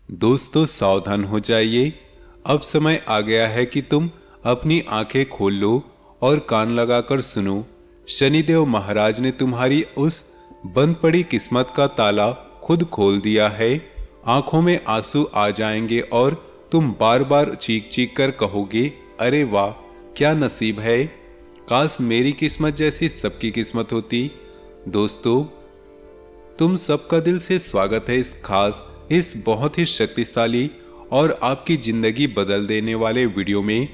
दोस्तों सावधान हो जाइए। अब समय आ गया है कि तुम अपनी आंखें खोल लो और कान लगाकर सुनो। शनिदेव महाराज ने तुम्हारी उस बंद पड़ी किस्मत का ताला खुद खोल दिया है। आंखों में आंसू आ जाएंगे और तुम बार बार चीख चीख कर कहोगे, अरे वाह क्या नसीब है, काश मेरी किस्मत जैसी सबकी किस्मत होती। दोस्तों तुम सबका दिल से स्वागत है इस बहुत ही शक्तिशाली और आपकी जिंदगी बदल देने वाले वीडियो में।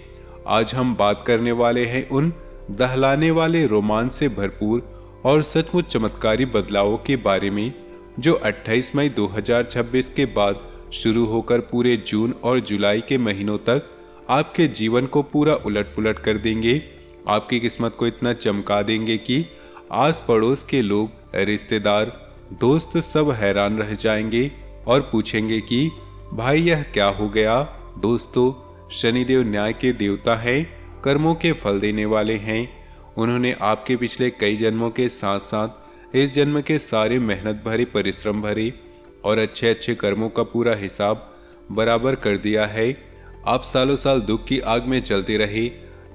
आज हम बात करने वाले हैं उन दहलाने वाले रोमांच से भरपूर और सचमुच चमत्कारी बदलावों के बारे में जो 28 मई 2026 के बाद शुरू होकर पूरे जून और जुलाई के महीनों तक आपके जीवन को पूरा उलट पुलट कर देंगे। आपकी किस्मत को इतना चमका देंगे कि आस पड़ोस के लोग, रिश्तेदार, दोस्त सब हैरान रह जाएंगे और पूछेंगे कि भाई यह क्या हो गया। दोस्तों शनिदेव न्याय के देवता हैं, कर्मों के फल देने वाले हैं। उन्होंने आपके पिछले कई जन्मों के साथ साथ इस जन्म के सारे मेहनत भरे, परिश्रम भरे और अच्छे अच्छे कर्मों का पूरा हिसाब बराबर कर दिया है। आप सालों साल दुख की आग में जलते रहे,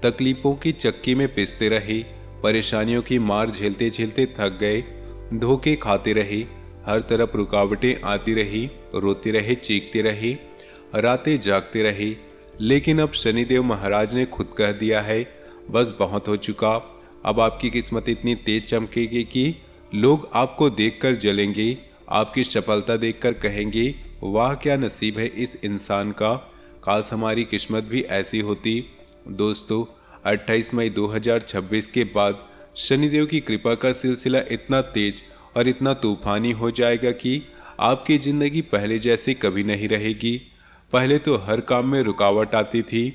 तकलीफों की चक्की में पिसते रहे, परेशानियों की मार झेलते झेलते थक गए, धोखे खाते रहे, हर तरफ रुकावटें आती रही, रोते रहे, चीखते रहे, रातें जागते रहे। लेकिन अब शनिदेव महाराज ने खुद कह दिया है, बस बहुत हो चुका। अब आपकी किस्मत इतनी तेज चमकेगी कि लोग आपको देखकर जलेंगे, आपकी सफलता देखकर कहेंगे, वाह क्या नसीब है इस इंसान का, काश हमारी किस्मत भी ऐसी होती। दोस्तों 28 मई 2026 के बाद शनिदेव की कृपा का सिलसिला इतना तेज और इतना तूफानी हो जाएगा कि आपकी ज़िंदगी पहले जैसी कभी नहीं रहेगी। पहले तो हर काम में रुकावट आती थी,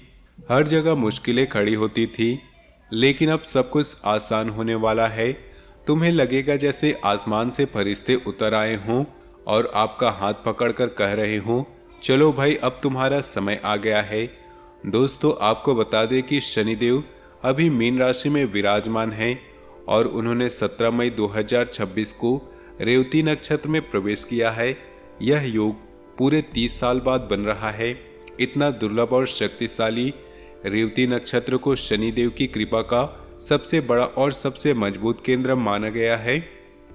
हर जगह मुश्किलें खड़ी होती थी, लेकिन अब सब कुछ आसान होने वाला है। तुम्हें लगेगा जैसे आसमान से फरिश्ते उतर आए हों और आपका हाथ पकड़कर कह रहे हों, चलो भाई अब तुम्हारा समय आ गया है। दोस्तों आपको बता दें कि शनिदेव अभी मीन राशि में विराजमान हैं और उन्होंने 17 मई 2026 को रेवती नक्षत्र में प्रवेश किया है। यह योग पूरे 30 साल बाद बन रहा है। इतना दुर्लभ और शक्तिशाली रेवती नक्षत्र को शनिदेव की कृपा का सबसे बड़ा और सबसे मजबूत केंद्र माना गया है।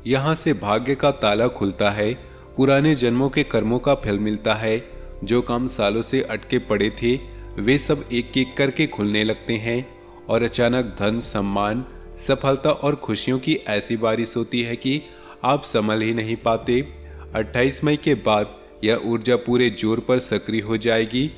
यहाँ से भाग्य का ताला खुलता है, पुराने जन्मों के कर्मों का फल मिलता है, जो काम सालों से अटके पड़े थे वे सब एक एक करके खुलने लगते हैं और अचानक धन, सम्मान, सफलता और खुशियों की ऐसी बारिश होती है कि आप संभल ही नहीं पाते। 28 मई के बाद यह ऊर्जा पूरे जोर पर सक्रिय हो जाएगी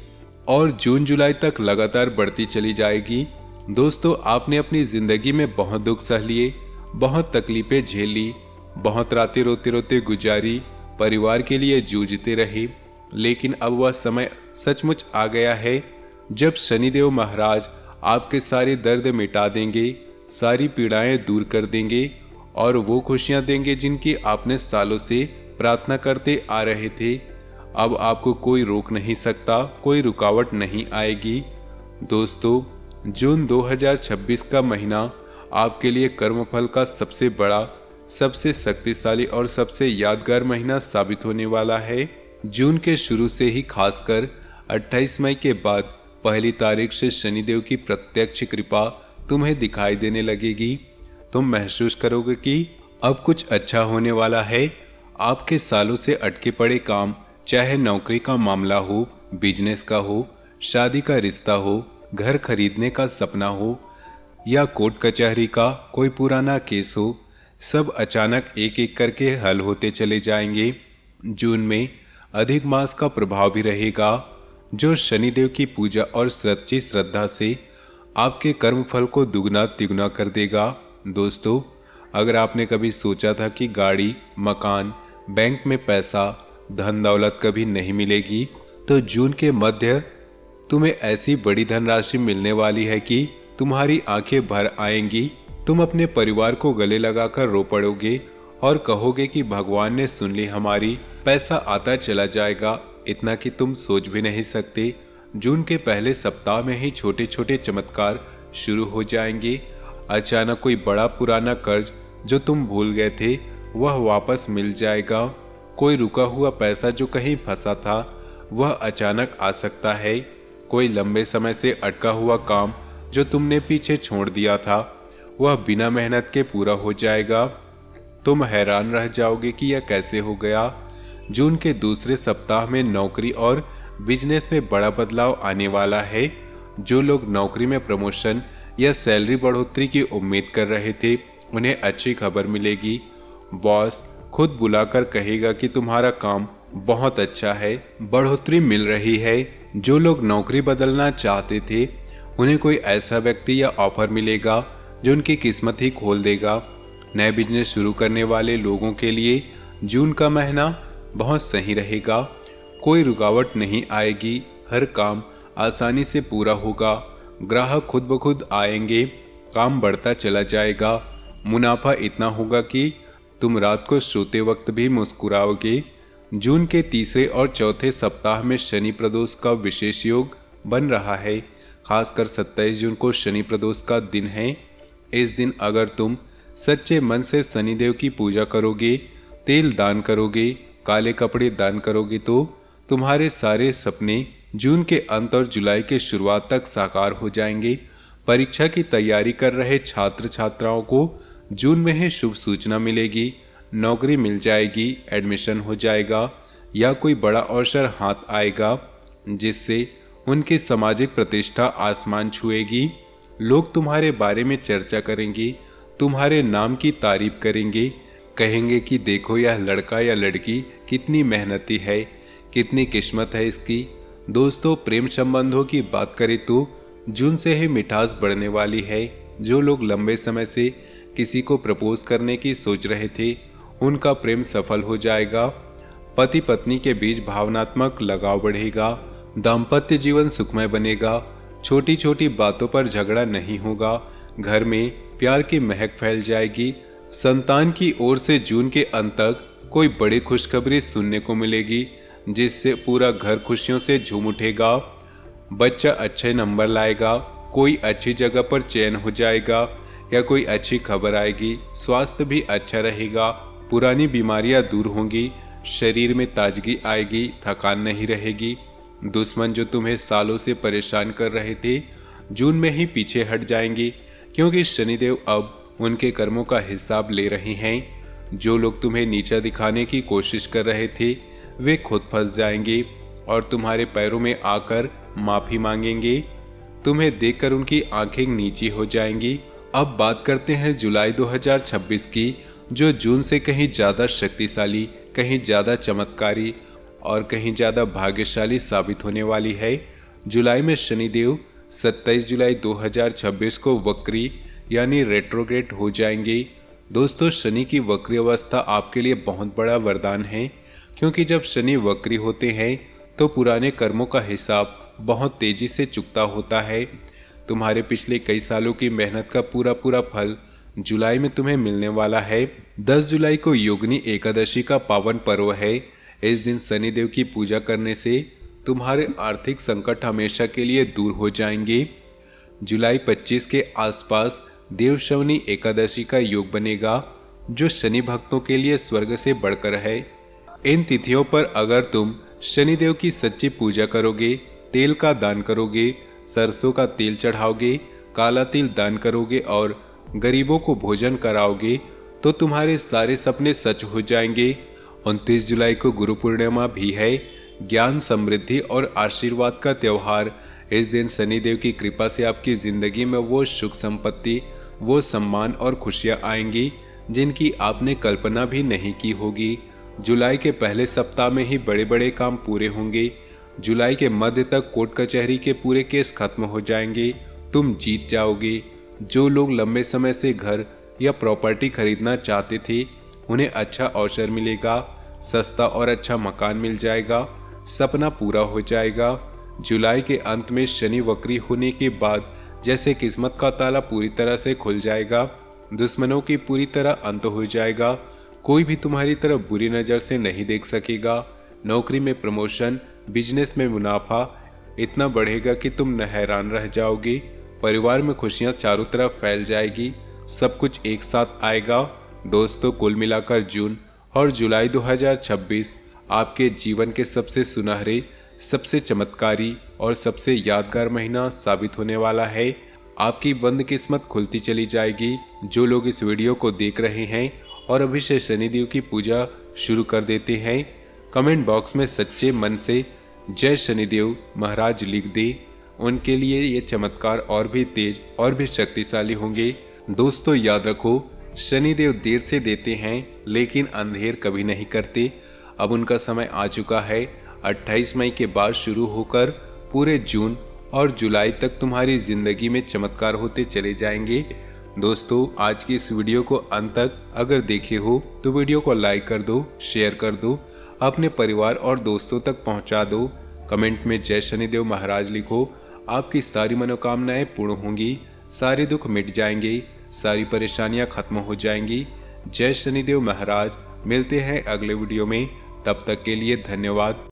और जून जुलाई तक लगातार बढ़ती चली जाएगी। दोस्तों आपने अपनी जिंदगी में बहुत दुख सह लिए, बहुत तकलीफें झेली, बहुत रातें रोते रोते गुजारी, परिवार के लिए जूझते रहे, लेकिन अब वह समय सचमुच आ गया है जब शनिदेव महाराज आपके सारे दर्द मिटा देंगे, सारी पीड़ाएं दूर कर देंगे और वो खुशियां देंगे जिनकी आपने सालों से प्रार्थना करते आ रहे थे। अब आपको कोई रोक नहीं सकता, कोई रुकावट नहीं आएगी। दोस्तों जून 2026 का महीना आपके लिए कर्मफल का सबसे बड़ा, सबसे शक्तिशाली और सबसे यादगार महीना साबित होने वाला है। जून के शुरू से ही खासकर 28 मई के बाद पहली तारीख से शनिदेव की प्रत्यक्ष कृपा तुम्हें दिखाई देने लगेगी। तुम महसूस करोगे कि अब कुछ अच्छा होने वाला है। आपके सालों से अटके पड़े काम, चाहे नौकरी का मामला हो, बिजनेस का हो, शादी का रिश्ता हो, घर खरीदने का सपना हो या कोर्ट कचहरी का कोई पुराना केस हो, सब अचानक एक एक करके हल होते चले जाएंगे। जून में अधिक मास का प्रभाव भी रहेगा जो शनिदेव की पूजा और सच्ची श्रद्धा से आपके कर्मफल को दुगना तिगुना कर देगा। दोस्तों अगर आपने कभी सोचा था कि गाड़ी, मकान, बैंक में पैसा, धन दौलत कभी नहीं मिलेगी, तो जून के मध्य तुम्हें ऐसी बड़ी धनराशि मिलने वाली है कि तुम्हारी आंखें भर आएंगी। तुम अपने परिवार को गले लगाकर रो पड़ोगे और कहोगे कि भगवान ने सुन ली हमारी, पैसा आता चला जाएगा। इतना कि तुम सोच भी नहीं सकते, जून के पहले सप्ताह में ही छोटे छोटे चमत्कार शुरू हो जाएंगे। अचानक कोई बड़ा पुराना कर्ज जो तुम भूल गए थे वह वापस मिल जाएगा। कोई रुका हुआ पैसा जो कहीं फंसा था वह अचानक आ सकता है। कोई लंबे समय से अटका हुआ काम जो तुमने पीछे छोड़ दिया था, वह बिना मेहनत के पूरा हो जाएगा। तुम हैरान रह जाओगे कि यह कैसे हो गया। जून के दूसरे सप्ताह में नौकरी और बिजनेस में बड़ा बदलाव आने वाला है। जो लोग नौकरी में प्रमोशन या सैलरी बढ़ोतरी की उम्मीद कर रहे थे, उन्हें अच्छी खबर मिलेगी। बॉस खुद बुलाकर कहेगा कि तुम्हारा काम बहुत अच्छा है, बढ़ोतरी मिल रही है। जो लोग नौकरी बदलना चाहते थे, उन्हें कोई ऐसा व्यक्ति या ऑफर मिलेगा जो उनकी किस्मत ही खोल देगा। नए बिजनेस शुरू करने वाले लोगों के लिए जून का महीना बहुत सही रहेगा। कोई रुकावट नहीं आएगी, हर काम आसानी से पूरा होगा। ग्राहक खुद ब खुद आएंगे, काम बढ़ता चला जाएगा। मुनाफा इतना होगा कि तुम रात को सोते वक्त भी मुस्कुराओगे। जून के तीसरे और चौथे सप्ताह में शनि प्रदोष का विशेष योग बन रहा है। खासकर 27 जून को शनि प्रदोष का दिन है। इस दिन अगर तुम सच्चे मन से शनिदेव की पूजा करोगे, तेल दान करोगे, काले कपड़े दान करोगे, तो तुम्हारे सारे सपने जून के अंत और जुलाई के शुरुआत तक साकार हो जाएंगे। परीक्षा की तैयारी कर रहे छात्र छात्राओं को जून में ही शुभ सूचना मिलेगी। नौकरी मिल जाएगी, एडमिशन हो जाएगा या कोई बड़ा अवसर हाथ आएगा जिससे उनकी सामाजिक प्रतिष्ठा आसमान छुएगी। लोग तुम्हारे बारे में चर्चा करेंगे, तुम्हारे नाम की तारीफ करेंगे, कहेंगे कि देखो यह लड़का या लड़की कितनी मेहनती है, कितनी किस्मत है इसकी। दोस्तों, प्रेम संबंधों की बात करें तो जून से ही मिठास बढ़ने वाली है। जो लोग लंबे समय से किसी को प्रपोज करने की सोच रहे थे, उनका प्रेम सफल हो जाएगा। पति पत्नी के बीच भावनात्मक लगाव बढ़ेगा। दाम्पत्य जीवन सुखमय बनेगा। छोटी छोटी बातों पर झगड़ा नहीं होगा। घर में प्यार की महक फैल जाएगी। संतान की ओर से जून के अंत तक कोई बड़ी खुशखबरी सुनने को मिलेगी जिससे पूरा घर खुशियों से झूम उठेगा। बच्चा अच्छे नंबर लाएगा, कोई अच्छी जगह पर चयन हो जाएगा या कोई अच्छी खबर आएगी। स्वास्थ्य भी अच्छा रहेगा, पुरानी बीमारियां दूर होंगी, शरीर में ताजगी आएगी, थकान नहीं रहेगी। दुश्मन जो तुम्हें सालों से परेशान कर रहे थे, जून में ही पीछे हट जाएंगे क्योंकि शनिदेव अब उनके कर्मों का हिसाब ले रहे हैं। जो लोग तुम्हें नीचा दिखाने की कोशिश कर रहे थे, वे खुद फंस जाएंगे और तुम्हारे पैरों में आकर माफी मांगेंगे। तुम्हें देखकर उनकी आंखें नीची हो जाएंगी। अब बात करते हैं जुलाई 2026 की, जो जून से कहीं ज़्यादा शक्तिशाली, कहीं ज़्यादा चमत्कारी और कहीं ज़्यादा भाग्यशाली साबित होने वाली है। जुलाई में शनिदेव 27 जुलाई 2026 को वक्री यानी रेट्रोग्रेड हो जाएंगे। दोस्तों, शनि की वक्री अवस्था आपके लिए बहुत बड़ा वरदान है, क्योंकि जब शनि वक्री होते हैं तो पुराने कर्मों का हिसाब बहुत तेजी से चुकता होता है। तुम्हारे पिछले कई सालों की मेहनत का पूरा पूरा फल जुलाई में तुम्हें मिलने वाला है। 10 जुलाई को योगिनी एकादशी का पावन पर्व है। इस दिन शनिदेव की पूजा करने से तुम्हारे आर्थिक संकट हमेशा के लिए दूर हो जाएंगे। जुलाई 25 के आसपास देवशवनी एकादशी का योग बनेगा, जो शनि भक्तों के लिए स्वर्ग से बढ़कर है। इन तिथियों पर अगर तुम शनिदेव की सच्ची पूजा करोगे, तेल का दान करोगे, सरसों का तेल चढ़ाओगे, काला तिल दान करोगे और गरीबों को भोजन कराओगे, तो तुम्हारे सारे सपने सच हो जाएंगे। 29 जुलाई को गुरु पूर्णिमा भी है, ज्ञान, समृद्धि और आशीर्वाद का त्यौहार। इस दिन शनिदेव की कृपा से आपकी जिंदगी में वो सुख संपत्ति, वो सम्मान और खुशियां आएंगी जिनकी आपने कल्पना भी नहीं की होगी। जुलाई के पहले सप्ताह में ही बड़े बड़े काम पूरे होंगे। जुलाई के मध्य तक कोर्ट कचहरी के पूरे केस खत्म हो जाएंगे। तुम जीत जाओगे। जो लोग लंबे समय से घर या प्रॉपर्टी खरीदना चाहते थे, उन्हें अच्छा अवसर मिलेगा। सस्ता और अच्छा मकान मिल जाएगा। सपना पूरा हो जाएगा। जुलाई के अंत में शनि वक्री होने के बाद जैसे किस्मत का ताला पूरी तरह से खुल जाएगा, दुश्मनों की पूरी तरह अंत हो जाएगा। कोई भी तुम्हारी तरफ बुरी नज़र से नहीं देख सकेगा। नौकरी में प्रमोशन, बिजनेस में मुनाफा इतना बढ़ेगा कि तुम न हैरान रह जाओगे। परिवार में खुशियां चारों तरफ फैल जाएगी। सब कुछ एक साथ आएगा। दोस्तों, कुल मिलाकर जून और जुलाई 2026 आपके जीवन के सबसे सुनहरे सबसे चमत्कारी और सबसे यादगार महीना साबित होने वाला है। आपकी बंद किस्मत खुलती चली जाएगी। जो लोग इस वीडियो को देख रहे हैं और अभी से शनिदेव की पूजा शुरू कर देते हैं, कमेंट बॉक्स में सच्चे मन से जय शनिदेव महाराज लिख दे। उनके लिए ये चमत्कार और भी तेज और भी शक्तिशाली होंगे। दोस्तों याद रखो, शनिदेव देर से देते हैं लेकिन अंधेर कभी नहीं करते। अब उनका समय आ चुका है। 28 मई के बाद शुरू होकर पूरे जून और जुलाई तक तुम्हारी जिंदगी में चमत्कार होते चले जाएंगे। दोस्तों आज की इस वीडियो को अंत तक अगर देखे हो तो वीडियो को लाइक कर दो, शेयर कर दो, अपने परिवार और दोस्तों तक पहुंचा दो। कमेंट में जय शनिदेव महाराज लिखो। आपकी सारी मनोकामनाएं पूर्ण होंगी, सारे दुख मिट जाएंगे, सारी परेशानियां खत्म हो जाएंगी। जय शनिदेव महाराज। मिलते हैं अगले वीडियो में, तब तक के लिए धन्यवाद।